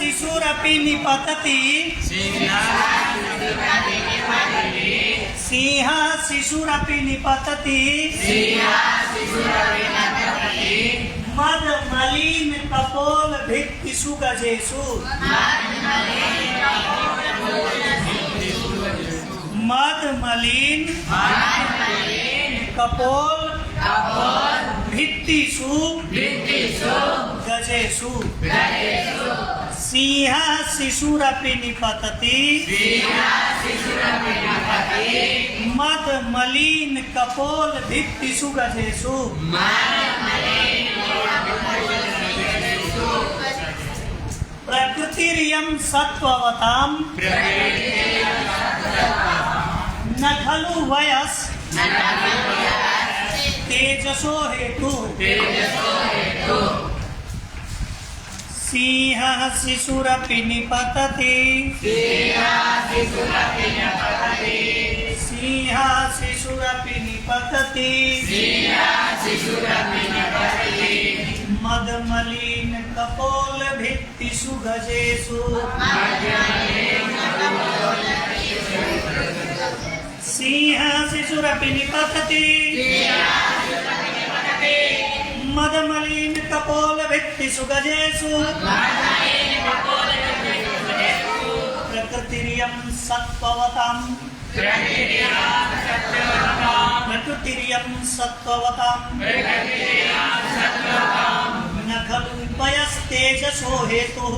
शिशुरपि निपतति सिंह शिशुरपि निपतति मद मलिन कपोल भित्तिषु गजेषु मद मलिन कपोल भित्तिषु गजेषु सिंह शिशुरपि निपतति मद मलिन कपोल भित्तिषु गजेषु प्रकृतिरियं सत्त्ववतां न खलु वयस् तेजसो हेतु सिंहः शिशुरपि निपतति सिंहः शिशुरपि निपतति मदमलिन कपोल भित्तिषु गजेषु सिंहः शिशुरपि निपतति मदमलिन कपोल भित्तिषु गजेषु प्रकृतिरियं सत्त्ववतां न खलु वयस्तेजसो हेतुः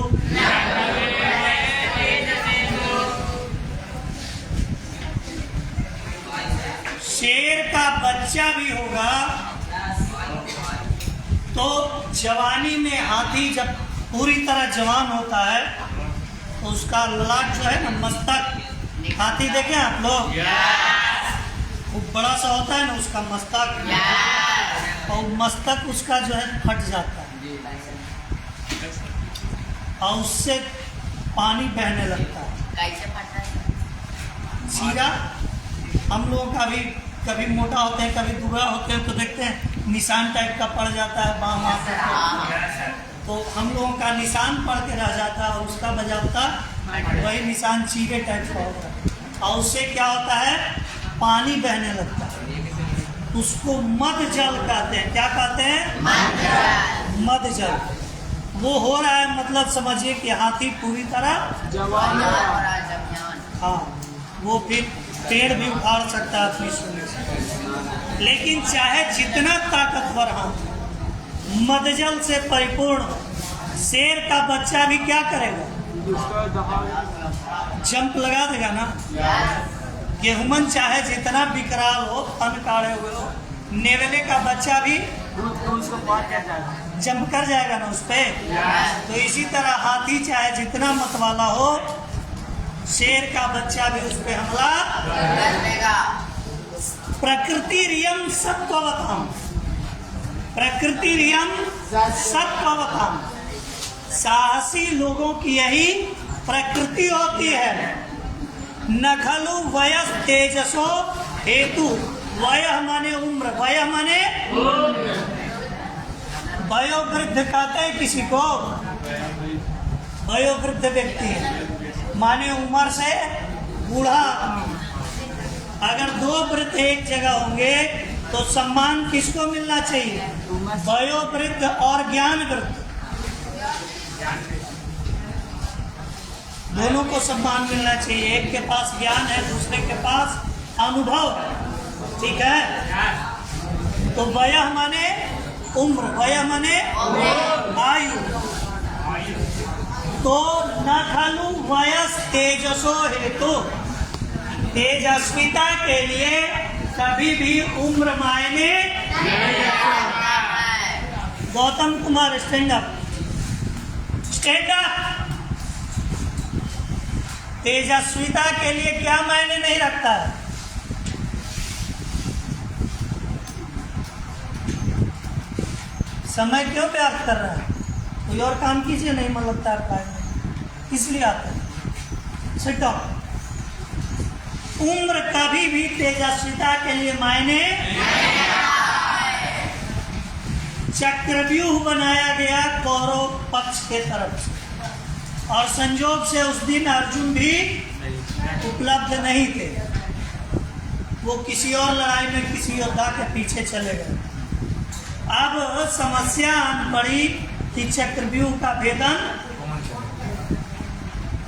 शेर का बच्चा भी होगा तो जवानी में हाथी जब पूरी तरह जवान होता है तो उसका ललाट जो है ना, मस्तक, हाथी देखे आप लोग, वो बड़ा सा होता है ना उसका मस्तक, और मस्तक उसका जो है फट जाता है और उससे पानी बहने लगता है। चीरा हम लोगों का भी कभी मोटा होते हैं कभी दुबला होते हैं तो देखते हैं निशान टाइप का पड़ जाता है बाम पे, तो हम लोगों का निशान पड़ के रह जाता है और उसका बजाता वही निशान चीरे टाइप का होता है और उससे क्या होता है, पानी बहने लगता है, उसको मद जल कहते हैं। क्या कहते हैं? मद जल। वो हो रहा है, मतलब समझिए कि हाथी पूरी तरह जवान, हाँ, वो फिर पेड़ भी उखाड़ सकता है अपनी सूंड से। लेकिन चाहे जितना ताकतवर हाथी, मदजल से परिपूर्ण, शेर का बच्चा भी क्या करेगा, जंप लगा देगा ना। गेहूमन चाहे जितना विकराल हो, फन काढ़े हुए हो, नेवले का बच्चा भी जंप कर जाएगा ना उस पे। तो इसी तरह हाथी चाहे जितना मतवाला हो, शेर का बच्चा भी उस पे हमला कर देगा। प्रकृतिरियं सत्त्ववतां, प्रकृतिरियं सत्त्ववतां, साहसी लोगों की यही प्रकृति होती है। न खलु वयस् तेजसो हेतु, वयः माने उम्र, वयः माने वयोवृद्ध कहते हैं किसी को, वयोवृद्ध व्यक्ति माने उम्र से बूढ़ा। अगर दो वृद्ध एक जगह होंगे तो सम्मान किसको मिलना चाहिए, वयोवृद्ध और ज्ञान वृद्ध, दोनों को सम्मान मिलना चाहिए। एक के पास ज्ञान है, दूसरे के पास अनुभव, ठीक है। तो वयः माने उम्र, वयः माने आयु। तो न खलु वयस् तेजसो हेतु, तेजस्विता के लिए कभी भी उम्र मायने नहीं रखता। Gautam Kumar stand up, stand up. Tejaswita के लिए क्या मायने नहीं रखता है, समय क्यों व्यर्थ कर रहा है, कोई और काम कीजिए, नहीं मन लगता है आपका, किस लिए आता है। Sit down. उम्र कभी भी तेजस्विता के लिए मायने, चक्रव्यूह बनाया गया कौरव पक्ष के तरफ से। और संजोग से उस दिन अर्जुन भी उपलब्ध नहीं थे, वो किसी और लड़ाई में किसी योद्धा के पीछे चले गए। अब समस्या आन पड़ी कि चक्रव्यूह का भेदन।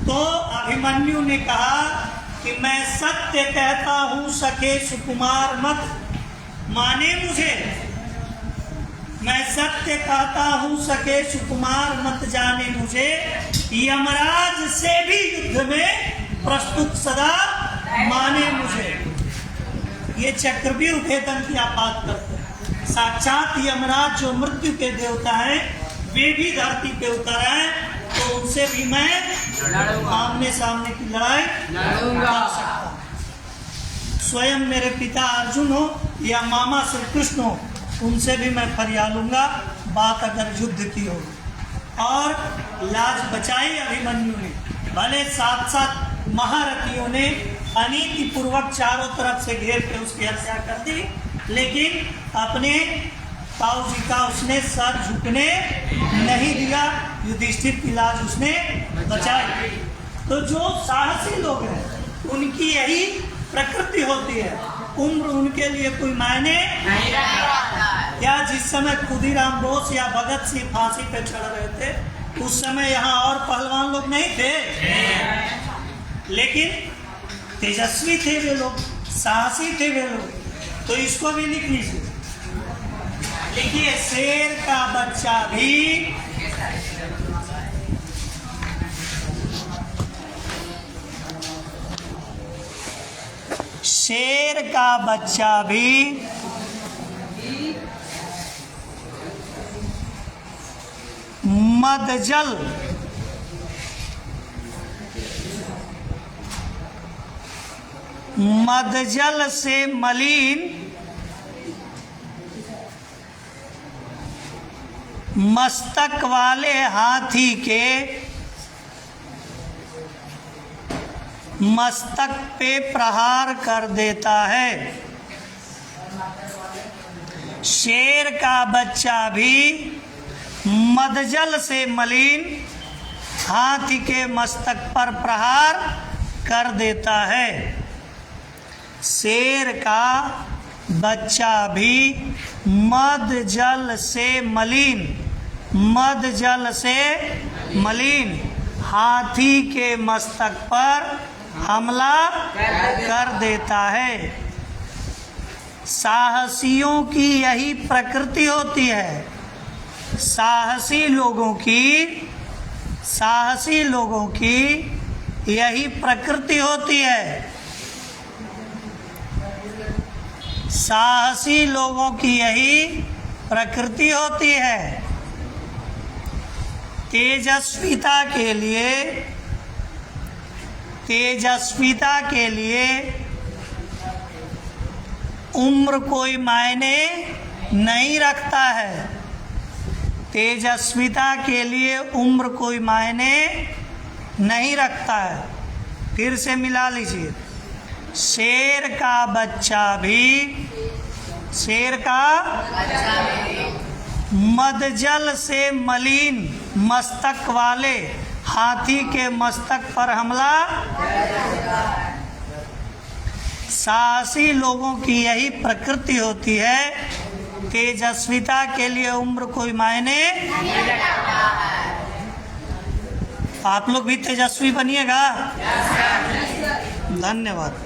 तो अभिमन्यु ने कहा कि मैं सत्य कहता हूं सखे सुकुमार मत माने मुझे, मैं सत्य कहता हूं सखे सुकुमार मत जाने मुझे, यमराज से भी युद्ध में प्रस्तुत सदा माने मुझे। ये चक्रव्यूह भेदन की आप बात करते हैं। साक्षात यमराज जो मृत्यु के देवता हैं, वे भी धरती पे उतर आए, तो उनसे भी मैं आमने सामने की लड़ाई लड़ूंगा। स्वयं मेरे पिता अर्जुन हो या मामा श्री कृष्ण हो, उनसे भी मैं फरिया लूंगा, बात अगर युद्ध की हो। और लाज बचाई अभिमन्यु ने। भले साथ साथ महारथियों ने अनीति पूर्वक चारों तरफ से घेर के उसकी हत्या कर दी, लेकिन अपने ताऊ जी का उसने सर झुकने नहीं दिया। युधिष्ठिर की लाज उसने बचाई। तो जो साहसी लोग हैं उनकी यही प्रकृति होती है। उम्र उनके लिए कोई मायने नहीं रखता। या जिस समय खुदीराम बोस या भगत सिंह फांसी पे चढ़ रहे थे, उस समय यहाँ और पहलवान लोग नहीं थे, लेकिन तेजस्वी थे वे लोग, साहसी थे वे लोग। तो इसको भी लिख लीजिए। देखिए, शेर का बच्चा भी मदजल से मलिन मस्तक वाले हाथी के मस्तक पे प्रहार कर देता है। शेर का बच्चा भी मदजल से मलिन हाथी के मस्तक पर प्रहार कर देता है। शेर का बच्चा भी मदजल से मलिन हाथी के मस्तक पर हमला कर देता है। साहसियों की यही प्रकृति होती है। साहसी लोगों की यही प्रकृति होती है। साहसी लोगों की यही प्रकृति होती है। तेजस्विता के लिए उम्र कोई मायने नहीं रखता है। तेजस्विता के लिए उम्र कोई मायने नहीं रखता है। फिर से मिला लीजिए। शेर का बच्चा भी मदजल से मलिन मस्तक वाले हाथी के मस्तक पर हमला। साहसी लोगों की यही प्रकृति होती है। तेजस्विता के लिए उम्र कोई मायने नहीं रखता है। आप लोग भी तेजस्वी बनिएगा। धन्यवाद।